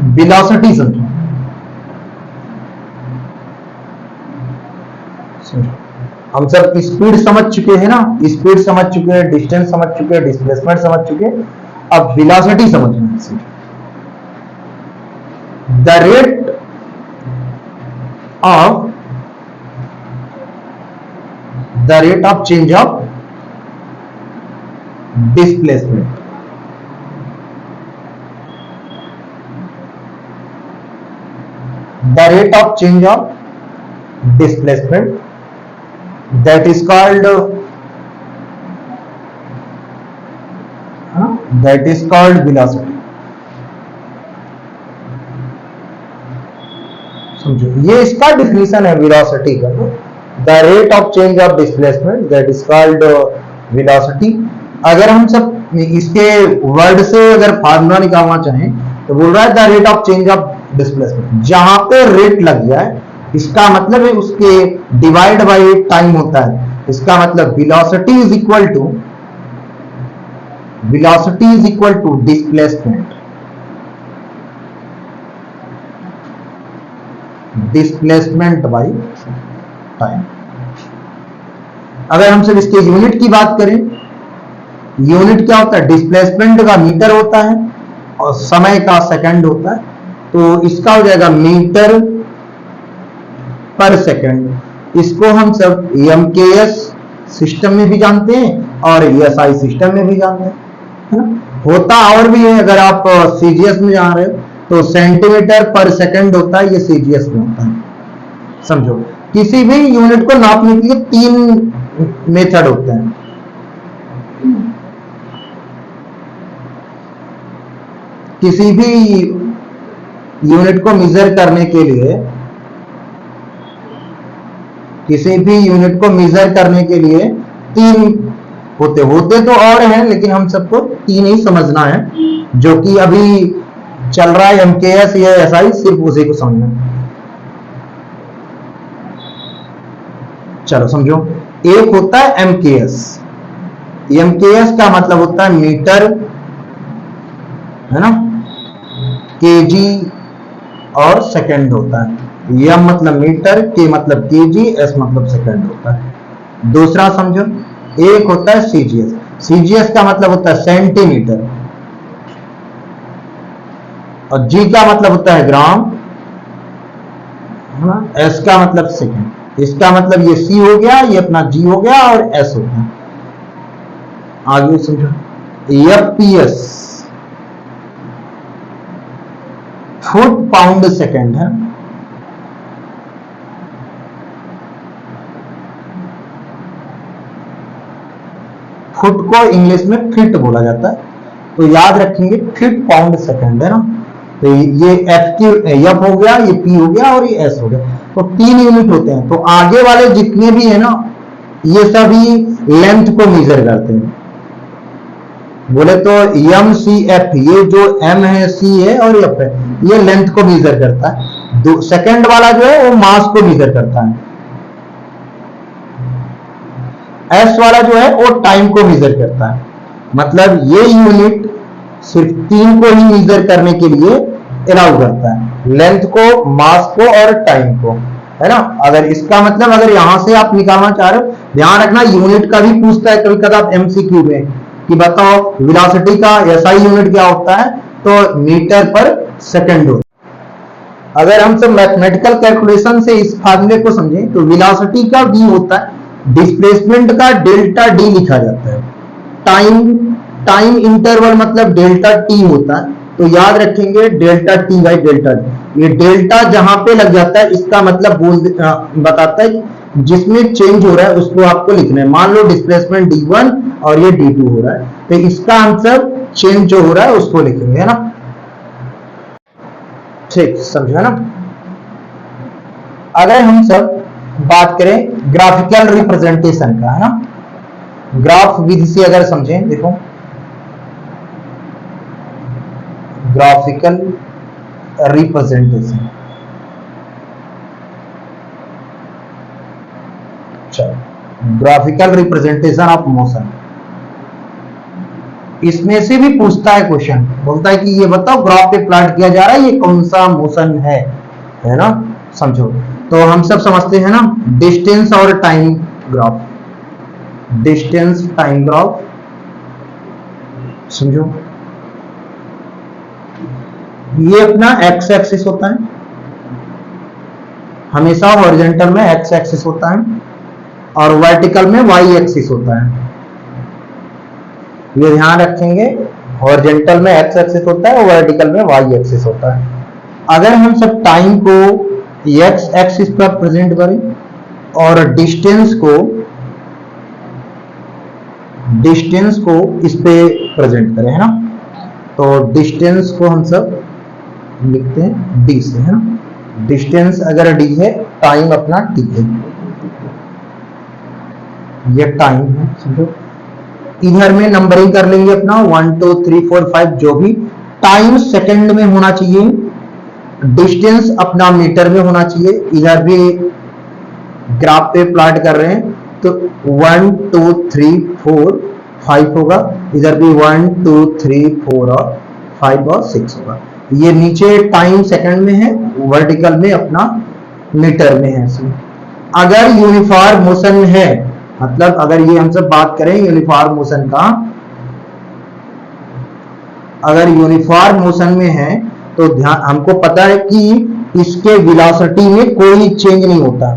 Velocity समझो, हम सब स्पीड समझ चुके हैं ना, स्पीड समझ चुके हैं, डिस्टेंस समझ चुके हैं, डिस्प्लेसमेंट समझ चुके हैं, अब वेलोसिटी समझना है। The rate of change of displacement, the rate of change of displacement, that is called velocity। समझो, ये इसका डिफिनीशन है वेलोसिटी का। The rate of change of displacement that is called velocity. अगर हम सब इसके वर्ड से अगर फार्मूला निकालना चाहें तो बोल रहा है the rate of change of displacement, जहां पे रेट लग जाए इसका मतलब है उसके डिवाइड बाय टाइम होता है। इसका मतलब velocity is equal to displacement by time. अगर हम सब इसके यूनिट की बात करें, यूनिट क्या होता है, डिस्प्लेसमेंट का मीटर होता है और समय का सेकंड होता है, तो इसका हो जाएगा मीटर पर सेकंड। इसको हम सब एमकेएस सिस्टम में भी जानते हैं और एएसआई सिस्टम में भी जानते हैं, है ना। होता और भी है, अगर आप सीजीएस में जा रहे हो तो सेंटीमीटर पर सेकंड होता है, ये सीजीएस में होता है। समझो, किसी भी यूनिट को नापने के लिए 3 मेथड होते हैं। किसी भी यूनिट को मेजर करने के लिए, तीन होते तो और हैं, लेकिन हम सबको 3 ही समझना है, जो कि अभी चल रहा है एमकेएस या एसआई, सिर्फ उसी को समझना है। चलो समझो, एक होता है एमकेएस। एमकेएस का मतलब होता है मीटर, है ना, केजी और सेकंड होता है। एम मतलब मीटर, के मतलब केजी, एस मतलब सेकंड होता है। दूसरा समझो, एक होता है सीजीएस। सीजीएस का मतलब होता है सेंटीमीटर, और जी का मतलब होता है ग्राम, है ना, एस का मतलब सेकंड। इसका मतलब ये सी हो गया, ये अपना जी हो गया और एस हो गया। आगे समझो, एफपीएस फुट पाउंड सेकंड है। फुट को इंग्लिश में फीट बोला जाता है, तो याद रखेंगे फीट पाउंड सेकंड, है ना। तो ये एफ हो गया, ये पी हो गया और ये एस हो गया, तो 3 यूनिट होते हैं। तो आगे वाले जितने भी है ना, ये सभी लेंथ को मेजर करते हैं। बोले तो एम सी एफ, ये जो एम है, सी है और एफ है, ये लेंथ को मेजर करता है। सेकंड वाला जो है वो मास को मेजर करता है। एस वाला जो है वो टाइम को मेजर करता है। मतलब ये यूनिट सिर्फ 3 को ही मेजर करने के लिए अलाउ करता है, लेंथ को, मास को और टाइम को, है ना। अगर इसका मतलब अगर यहां से आप निकालना चाह रहे हो, ध्यान रखना यूनिट का भी पूछता है कभी कभी एमसीक्यू में कि बताओ वेलोसिटी का एसआई यूनिट क्या होता है, तो मीटर पर सेकंड होता है। अगर हम सब मैथमेटिकल कैलकुलेशन से इस फार्मूले को समझें तो वेलोसिटी का वी होता है, डिस्प्लेसमेंट का डेल्टा डी लिखा जाता है, टाइम इंटरवल मतलब डेल्टा टी होता है, तो याद रखेंगे delta T by delta D. ये डेल्टा जहां पे लग जाता है इसका मतलब बताता है जिसमें चेंज हो रहा है उसको आपको लिखना है। मान लो डिस्प्लेसमेंट d1 और ये d2 हो रहा है, तो इसका आंसर चेंज जो हो रहा है उसको लिखेंगे, है ना। ठीक, समझा ना। अगर हम सब बात करें ग्राफिकल रिप्रेजेंटेशन का, है ना, ग्राफ विधि से अगर समझें, देखो ग्राफिकल रिप्रेजेंटेशन, चलो ग्राफिकल रिप्रेजेंटेशन ऑफ मोशन। इसमें से भी पूछता है क्वेश्चन, बोलता है कि ये बताओ ग्राफ पे प्लॉट किया जा रहा है, ये कौन सा मोशन है ना, समझो। तो हम सब समझते हैं ना, डिस्टेंस और time graph, distance time graph, समझो। ये अपना एक्स एक्सिस होता है, हमेशा हॉरिजॉन्टल में एक्स एक्सिस होता है और वर्टिकल में वाई एक्सिस होता है। ये ध्यान रखेंगे, हॉरिजॉन्टल में एक्स एक्सिस होता है और वर्टिकल में वाई एक्सिस होता है। अगर हम सब टाइम को एक्स एक्सिस पर प्रेजेंट करें और डिस्टेंस को इस पे प्रेजेंट करें, है ना, तो डिस्टेंस को हम सब लिखते हैं डी से, है ना। डिस्टेंस अगर डी है, टाइम अपना टी है, ये टाइम है, समझो। इधर में नंबरिंग कर लेंगे अपना 1 2 3 4 5, जो भी टाइम सेकंड में होना चाहिए, डिस्टेंस अपना मीटर में होना चाहिए। इधर भी ग्राफ पे प्लॉट कर रहे हैं तो 1 2 3 4 5 होगा, इधर भी 1 2 3 4 और 5 और 6 होगा। ये नीचे टाइम सेकंड में है, वर्टिकल में अपना मीटर में है। अगर यूनिफॉर्म मोशन है, मतलब अगर ये हम सब बात करें यूनिफॉर्म मोशन का, अगर यूनिफॉर्म मोशन में है तो ध्यान, हमको पता है कि इसके वेलोसिटी में कोई चेंज नहीं होता,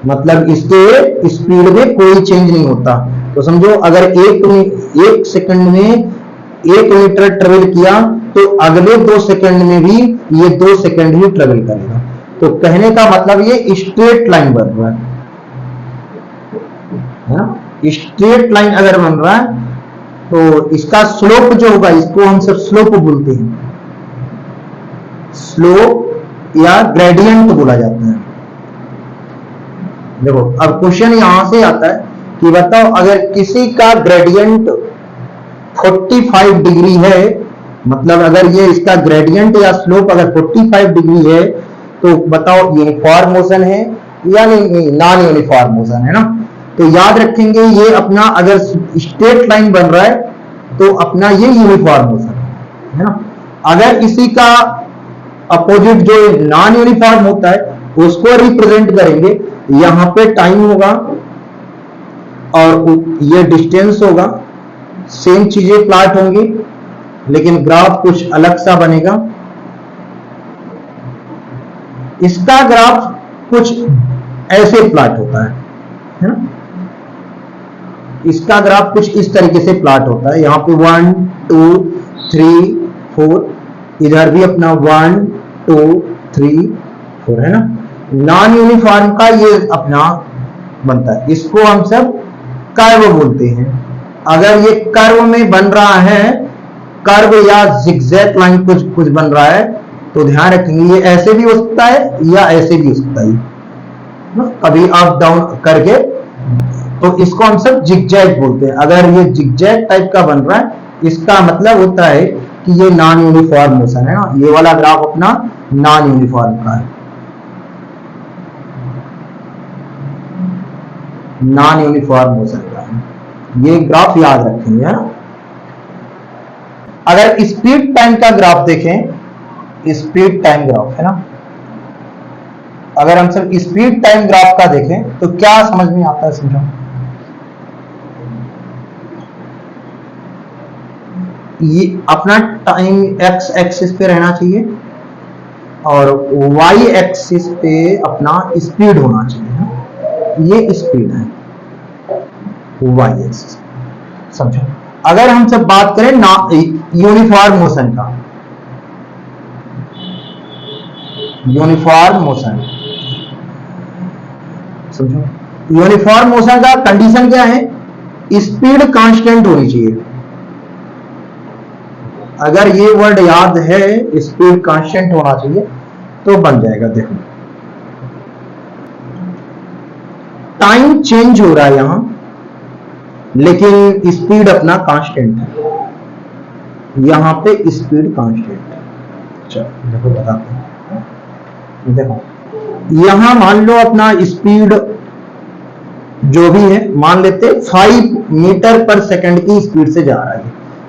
मतलब इसके स्पीड में कोई चेंज नहीं होता। तो समझो अगर एक सेकंड में 1 मीटर ट्रेवल किया तो अगले 2 सेकंड में भी ये 2 सेकंड ही ट्रेवल करेगा। तो कहने का मतलब ये स्ट्रेट लाइन बन रहा है ना, स्ट्रेट लाइन अगर बन रहा है तो इसका स्लोप जो होगा, इसको हम सब स्लोप बोलते हैं, स्लोप या ग्रेडियंट बोला जाता है। देखो अब क्वेश्चन यहां से आता है कि बताओ अगर किसी का ग्रेडियंट 45 डिग्री है, मतलब अगर ये इसका ग्रेडियंट या स्लोप अगर 45 डिग्री है तो बताओ यूनिफॉर्म मोशन है या नहीं, नॉन यूनिफॉर्म मोशन है ना। तो याद रखेंगे ये अपना अगर स्ट्रेट लाइन बन रहा है तो अपना ये यूनिफॉर्म मोशन है ना। अगर किसी का अपोजिट जो नॉन यूनिफॉर्म होता है उसको रिप्रेजेंट करेंगे, यहां पे टाइम होगा और ये डिस्टेंस होगा, सेम चीजें प्लॉट होंगी लेकिन ग्राफ कुछ अलग सा बनेगा। इसका ग्राफ कुछ ऐसे प्लॉट होता है ना, इसका ग्राफ कुछ इस तरीके से प्लॉट होता है। यहाँ पे 1 2 3 4, इधर भी अपना 1 2 3 4 है ना। नॉन यूनिफॉर्म का ये अपना बनता है, इसको हम सब कर्व बोलते हैं। अगर ये कर्व में बन रहा है, कर्व या जिगजैग लाइन कुछ बन रहा है तो ध्यान रखेंगे ये ऐसे भी हो सकता है या ऐसे भी हो सकता है, कभी अप डाउन करके, तो इसको हम सब जिगजैग बोलते हैं। अगर ये जिगजैग टाइप का बन रहा है इसका मतलब होता है कि ये नॉन यूनिफॉर्म मोशन है ना। ये वाला ग्राफ अपना नॉन यूनिफॉर्म का है, नॉन यूनिफॉर्म मोशन का है, ये ग्राफ याद रखेंगे है ना। अगर स्पीड टाइम का ग्राफ देखें, स्पीड टाइम ग्राफ है ना, अगर हम सब स्पीड टाइम ग्राफ का देखें तो क्या समझ में आता है, समझो। ये अपना टाइम एक्स एक्सिस पे रहना चाहिए और वाई एक्सिस पे अपना स्पीड होना चाहिए, ये स्पीड है वाई एक्सिस, समझो। अगर हम सब बात करें ना यूनिफॉर्म मोशन का, यूनिफॉर्म मोशन समझो, यूनिफॉर्म मोशन का कंडीशन क्या है, स्पीड कांस्टेंट होनी चाहिए। अगर ये वर्ड याद है, स्पीड कांस्टेंट होना चाहिए तो बन जाएगा। देखो टाइम चेंज हो रहा है यहां लेकिन स्पीड अपना कांस्टेंट है, यहां पे स्पीड कांस्टेंट है। चलो देखो बताते हैं, देखो यहां मान लो अपना स्पीड जो भी है मान लेते 5 मीटर पर सेकंड की स्पीड से जा रहा है,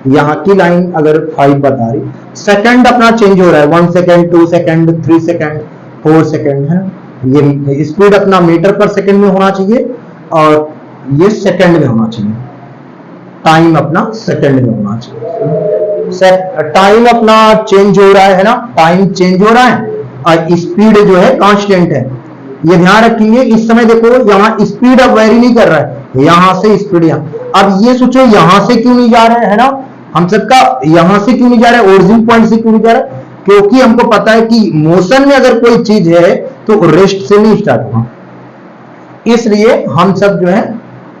यहाँ की लाइन अगर 5 बता रही, सेकंड अपना चेंज हो रहा है, 1 सेकंड, 2 सेकंड, 3 सेकंड, 4 सेकंड है। ये स्पीड अपना मीटर पर सेकंड में होना चाहिए और ये सेकंड में होना चाहिए, टाइम अपना सेकंड में होना चाहिए। टाइम अपना चेंज हो रहा है ना, टाइम चेंज हो रहा है और स्पीड जो है कांस्टेंट है, ये ध्यान रखेंगे। इस समय देखो यहाँ स्पीड अब वेरी नहीं कर रहा है, यहां से स्पीड यहाँ, अब ये सोचो यहां से क्यों नहीं जा रहा है ना, हम सबका यहां से क्यों नहीं जा रहा है, ओरिजिन पॉइंट से क्यों नहीं जा रहा है, क्योंकि हमको पता है कि मोशन में अगर कोई चीज है तो रेस्ट से नहीं स्टार्ट होगा, इसलिए हम सब जो है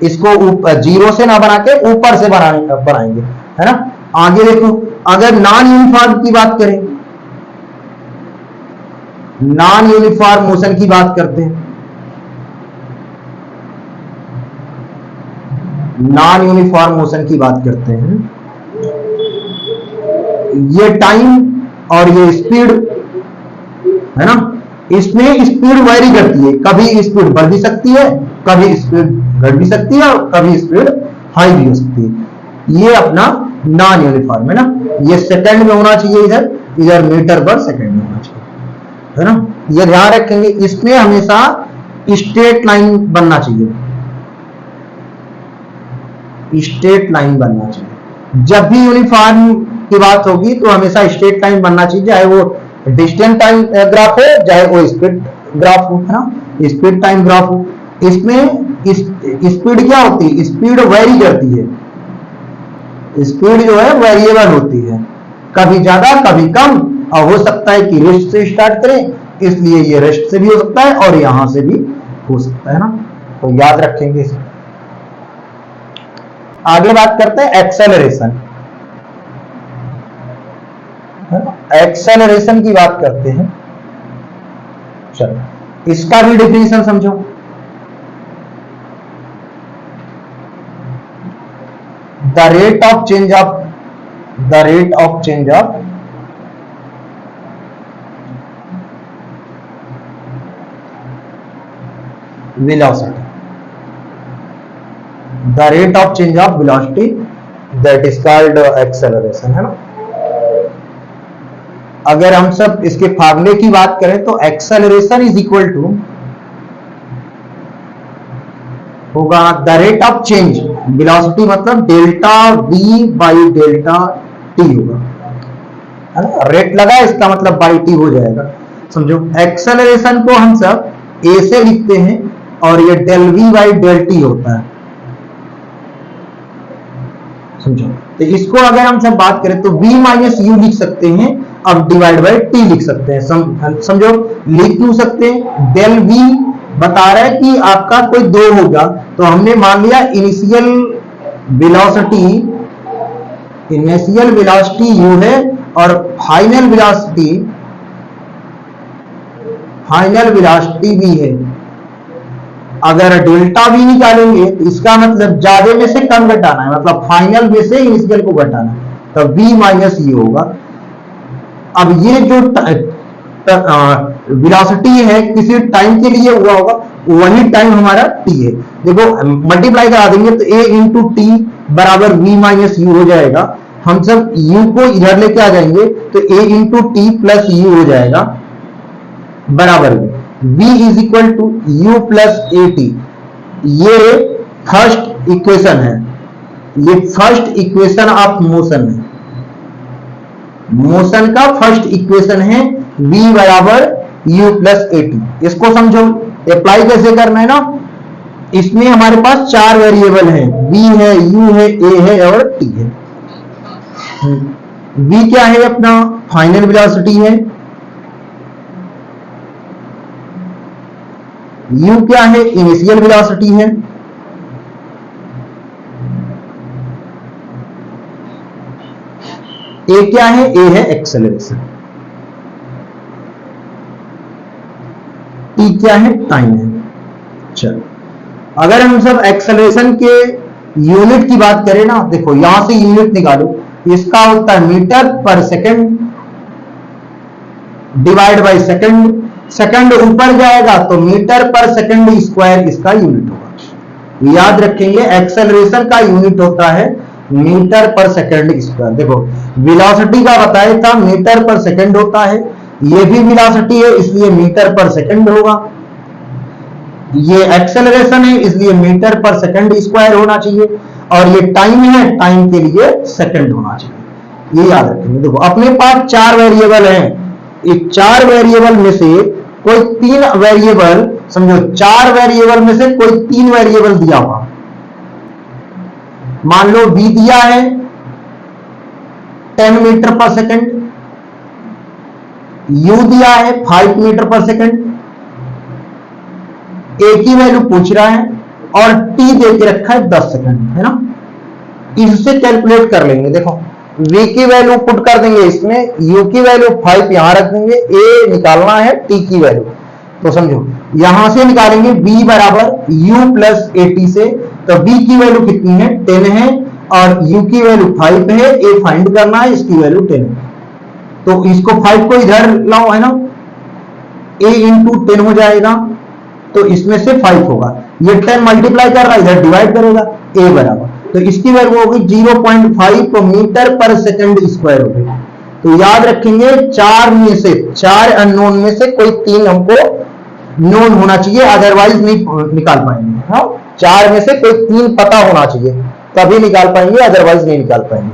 इसको जीरो से ना बना के ऊपर से बनाएंगे, है ना। आगे देखो, अगर नॉन यूनिफॉर्म की बात करें, नॉन यूनिफॉर्म मोशन की बात करते हैं, नॉन यूनिफॉर्म मोशन की बात करते हैं, ये टाइम और ये स्पीड है ना, इसमें स्पीड वेरी करती है, कभी स्पीड बढ़ भी सकती है, कभी स्पीड घट भी सकती है और कभी स्पीड हाई भी हो सकती है। ये अपना नॉन यूनिफॉर्म है ना, ये सेकंड में होना चाहिए, इधर इधर मीटर पर सेकंड में होना चाहिए, है ना। ये ध्यान रखेंगे, इसमें हमेशा स्ट्रेट लाइन बनना चाहिए, स्ट्रेट लाइन बनना चाहिए। जब भी यूनिफॉर्म की बात होगी तो हमेशा स्ट्रेट लाइन बनना चाहिए, चाहे वो डिस्टेंस टाइम ग्राफ हो चाहे वो स्पीड ग्राफ हो, है ना, स्पीड टाइम ग्राफ हो। इसमें स्पीड क्या होती है, स्पीड वेरी करती है, स्पीड जो है वेरिएबल होती है, कभी ज्यादा कभी कम, और हो सकता है कि रेस्ट से स्टार्ट करें, इसलिए ये रेस्ट से भी हो सकता है और यहां से भी हो सकता है ना, तो याद रखेंगे इसे। आगे बात करते हैं एक्सेलरेशन, एक्सेलरेशन की बात करते हैं। चलो इसका भी डेफिनेशन समझो। The rate of change of velocity, the rate of change of velocity, that is called acceleration, है ना। अगर हम सब इसके फार्मूले की बात करें तो एक्सेलरेशन इज इक्वल टू होगा the rate of change, velocity मतलब delta v by delta t होगा, है ना। रेट लगा इसका मतलब बाई t हो जाएगा, समझो। एक्सेलरेशन को हम सब a से लिखते हैं और ये del v by del t होता है, समझो। तो इसको अगर हम सब बात करें तो v माइनस यू लिख सकते हैं, अब डिवाइड बाई t लिख सकते हैं, समझो। लिख क्यों सकते हैं, डेल v बता रहा है कि आपका कोई दो होगा, तो हमने मान लिया इनिशियल वेलोसिटी u है और फाइनल वेलोसिटी v है। अगर डेल्टा v निकालेंगे तो इसका मतलब ज्यादा में से कम घटाना है, मतलब फाइनल में से इनिशियल को घटाना है, तो v माइनस ये होगा। अब ये जो वेलोसिटी है किसी टाइम के लिए हुआ होगा, वही टाइम हमारा t है। देखो मल्टीप्लाई करा देंगे तो a इंटू टी बराबर v माइनस यू हो जाएगा। हम सब u को इधर लेके आ जाएंगे तो a into t plus u हो जाएगा बराबर v is equal to u plus a t. ये फर्स्ट इक्वेशन है, ये फर्स्ट इक्वेशन ऑफ मोशन है, मोशन का फर्स्ट इक्वेशन है v बराबर u प्लस ए टी। इसको समझो, अप्लाई कैसे करना है ना, इसमें हमारे पास चार वेरिएबल हैं, v है, u है, a है और t है। v क्या है, अपना फाइनल वेलोसिटी है, u क्या है, इनिशियल वेलोसिटी है, a क्या है, a है एक्सेलरेशन, t क्या है, टाइम है। चलो अगर हम सब एक्सेलरेशन के यूनिट की बात करें ना, देखो यहां से यूनिट निकालो, इसका होता है मीटर पर second divide by second, second ऊपर जाएगा तो मीटर पर सेकंड स्क्वायर इसका यूनिट होगा। याद रखेंगे एक्सेलरेशन का यूनिट होता है मीटर पर सेकंड स्क्वायर। देखो वेलोसिटी का बताया था मीटर पर सेकंड होता है, ये भी वेलोसिटी है इसलिए मीटर पर सेकंड होगा, ये एक्सेलरेशन है इसलिए मीटर पर सेकंड स्क्वायर होना चाहिए, और ये टाइम है टाइम के लिए सेकंड होना चाहिए। ये याद रखेंगे। देखो अपने पास 4 वेरिएबल हैं, इस 4 वेरिएबल में से कोई 3 वेरिएबल, समझो 4 वेरिएबल में से कोई 3 वेरिएबल दिया होगा। मान लो v दिया है 10 मीटर पर सेकंड, u दिया है 5 मीटर पर सेकंड, a की वैल्यू पूछ रहा है और t दे के रखा है 10 सेकंड, है ना। इससे कैलकुलेट कर लेंगे। देखो v की वैल्यू पुट कर देंगे इसमें, u की वैल्यू 5 यहां रख देंगे, a निकालना है t की वैल्यू, तो समझो यहां से निकालेंगे v बराबर u प्लस at से, तो v की वैल्यू कितनी है 10 है और u की वैल्यू 5 है, a फाइंड करना है, इसकी वैल्यू 10 है। तो इसको 5 को इधर लाओ, है ना, a इंटू 10 हो जाएगा, तो इसमें से 5 होगा, ये 10 मल्टीप्लाई कर रहा है इधर डिवाइड करेगा, a बराबर, तो इसकी वैल्यू होगी 0.5 मीटर पर सेकंड स्क्वायर हो गई। तो याद रखेंगे 4 में से 4 अननोन में से कोई 3 हमको नोन होना चाहिए, अदरवाइज नहीं निकाल पाएंगे। हाँ 4 में से कोई 3 पता होना चाहिए तभी निकाल पाएंगे, अदरवाइज नहीं निकाल पाएंगे।